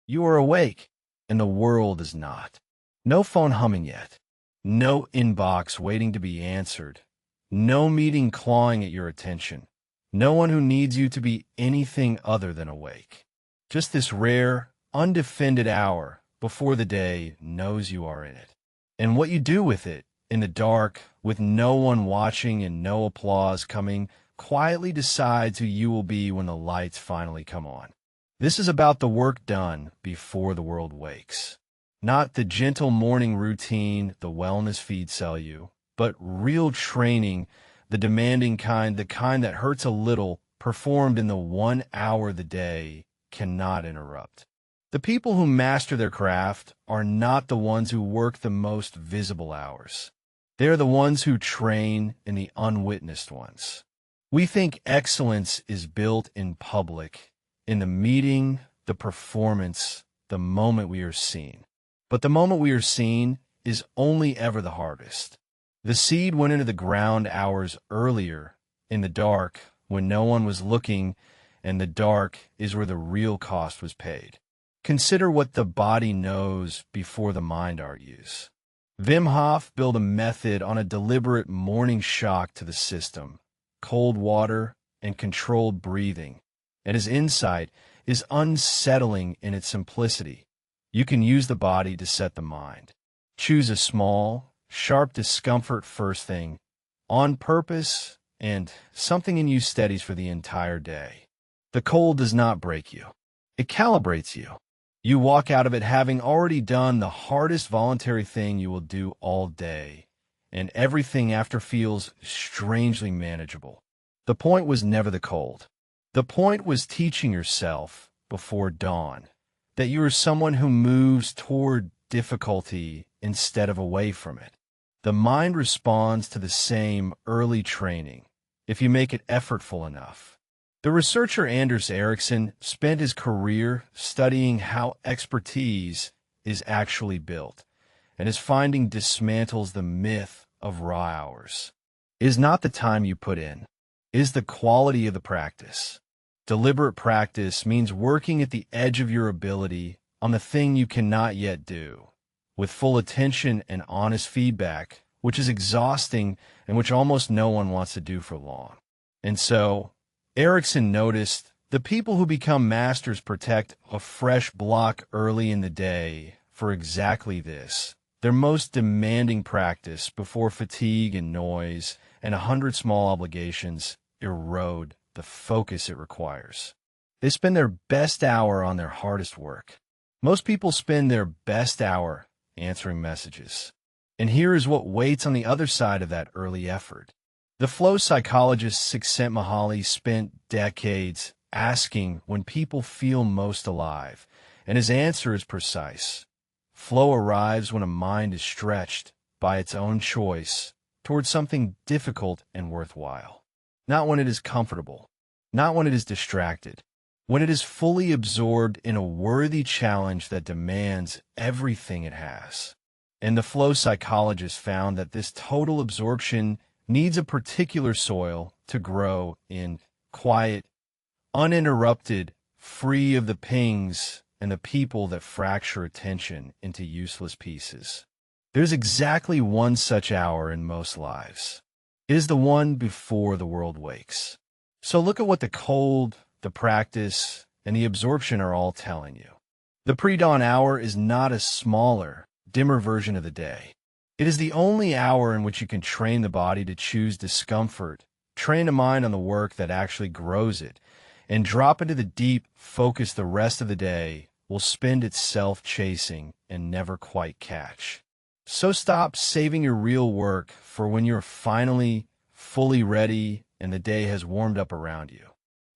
You are awake, and the world is not. No phone humming yet. No inbox waiting to be answered. No meeting clawing at your attention. No one who needs you to be anything other than awake. Just this rare, undefended hour before the day knows you are in it. And what you do with it, in the dark, with no one watching and no applause coming, quietly decides who you will be when the lights finally come on. This is about the work done before the world wakes. Not the gentle morning routine the wellness feed sell you, but real training, the demanding kind, the kind that hurts a little, performed in the 1 hour the day cannot interrupt. The people who master their craft are not the ones who work the most visible hours. They are the ones who train in the unwitnessed ones. We think excellence is built in public, in the meeting, the performance, the moment we are seen. But the moment we are seen is only ever the hardest. The seed went into the ground hours earlier, in the dark, when no one was looking, and the dark is where the real cost was paid. Consider what the body knows before the mind argues. Wim Hof built a method on a deliberate morning shock to the system, cold water and controlled breathing, and his insight is unsettling in its simplicity. You can use the body to set the mind. Choose a small, sharp discomfort first thing, on purpose, and something in you steadies for the entire day. The cold does not break you. It calibrates you. You walk out of it having already done the hardest voluntary thing you will do all day, and everything after feels strangely manageable. The point was never the cold. The point was teaching yourself, before dawn, that you are someone who moves toward difficulty instead of away from it. The mind responds to the same early training, if you make it effortful enough. The researcher Anders Ericsson spent his career studying how expertise is actually built, and his finding dismantles the myth of raw hours. It is not the time you put in. It is the quality of the practice. Deliberate practice means working at the edge of your ability on the thing you cannot yet do, with full attention and honest feedback, which is exhausting and which almost no one wants to do for long. And so, Ericsson noticed the people who become masters protect a fresh block early in the day for exactly this, their most demanding practice before fatigue and noise and 100 small obligations erode the focus it requires. They spend their best hour on their hardest work. Most people spend their best hour answering messages. And here is what waits on the other side of that early effort. The flow psychologist Csikszentmihalyi spent decades asking when people feel most alive, and his answer is precise. Flow arrives when a mind is stretched by its own choice towards something difficult and worthwhile. Not when it is comfortable, not when it is distracted, when it is fully absorbed in a worthy challenge that demands everything it has. And the flow psychologist found that this total absorption needs a particular soil to grow in, quiet, uninterrupted, free of the pings and the people that fracture attention into useless pieces. There's exactly one such hour in most lives. It is the one before the world wakes. So look at what the cold, the practice, and the absorption are all telling you. The pre-dawn hour is not a smaller, dimmer version of the day. It is the only hour in which you can train the body to choose discomfort, train the mind on the work that actually grows it, and drop into the deep focus the rest of the day will spend itself chasing and never quite catch. So stop saving your real work for when you're finally fully ready and the day has warmed up around you.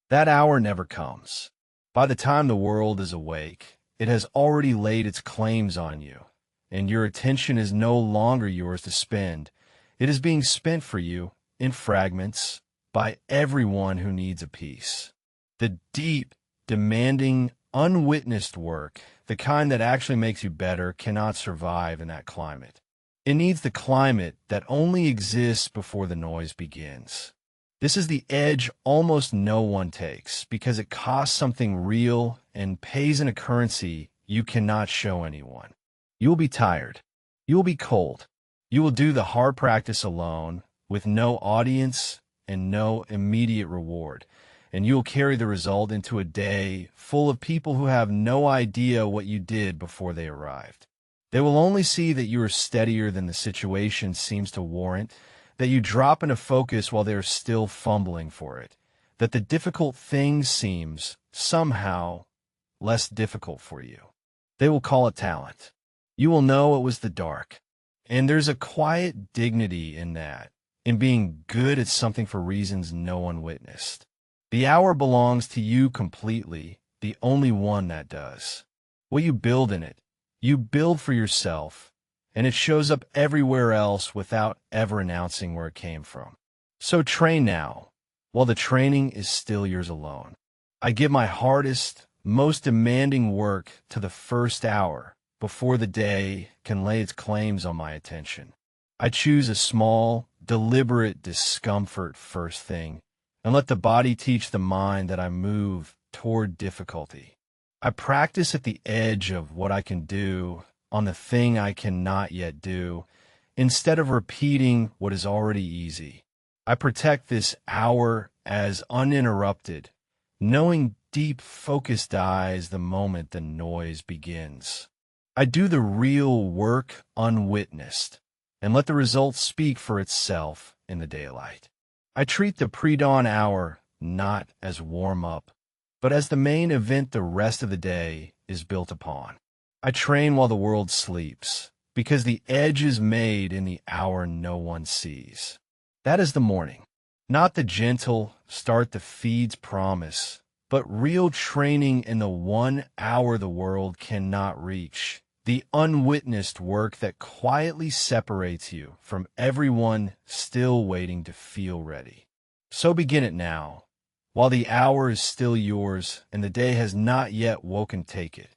That hour never comes. By the time the world is awake, it has already laid its claims on you, and your attention is no longer yours to spend. It is being spent for you, in fragments, by everyone who needs a piece. The deep, demanding, unwitnessed work, the kind that actually makes you better, cannot survive in that climate. It needs the climate that only exists before the noise begins. This is the edge almost no one takes, because it costs something real and pays in a currency you cannot show anyone. You will be tired. You will be cold. You will do the hard practice alone, with no audience and no immediate reward, and you will carry the result into a day full of people who have no idea what you did before they arrived. They will only see that you are steadier than the situation seems to warrant, that you drop into focus while they are still fumbling for it, that the difficult thing seems, somehow, less difficult for you. They will call it talent. You will know it was the dark. And there's a quiet dignity in that, in being good at something for reasons no one witnessed. The hour belongs to you completely, the only one that does. What you build in it, you build for yourself, and it shows up everywhere else without ever announcing where it came from. So train now, while the training is still yours alone. I give my hardest, most demanding work to the first hour, before the day can lay its claims on my attention. I choose a small, deliberate discomfort first thing, and let the body teach the mind that I move toward difficulty. I practice at the edge of what I can do on the thing I cannot yet do, instead of repeating what is already easy. I protect this hour as uninterrupted, knowing deep focus dies the moment the noise begins. I do the real work unwitnessed, and let the results speak for itself in the daylight. I treat the pre-dawn hour not as warm-up, but as the main event the rest of the day is built upon. I train while the world sleeps, because the edge is made in the hour no one sees. That is the morning, not the gentle start the feed's promise, but real training in the 1 hour the world cannot reach. The unwitnessed work that quietly separates you from everyone still waiting to feel ready. So begin it now, while the hour is still yours and the day has not yet woken. Take it.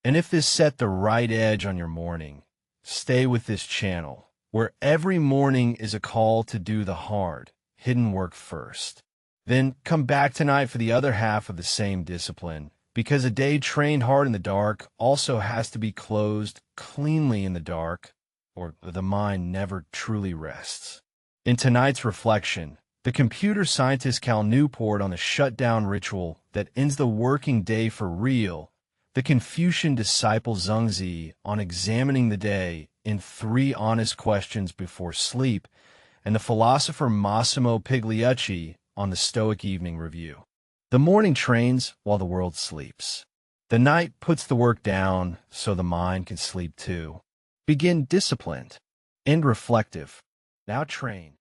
And if this set the right edge on your morning, stay with this channel, where every morning is a call to do the hard, hidden work first. Then come back tonight for the other half of the same discipline, because a day trained hard in the dark also has to be closed cleanly in the dark, or the mind never truly rests. In tonight's reflection, the computer scientist Cal Newport on the shutdown ritual that ends the working day for real, the Confucian disciple Zhengzi on examining the day in 3 honest questions before sleep, and the philosopher Massimo Pigliucci on the Stoic Evening Review. The morning trains while the world sleeps. The night puts the work down so the mind can sleep too. Begin disciplined. End reflective. Now train.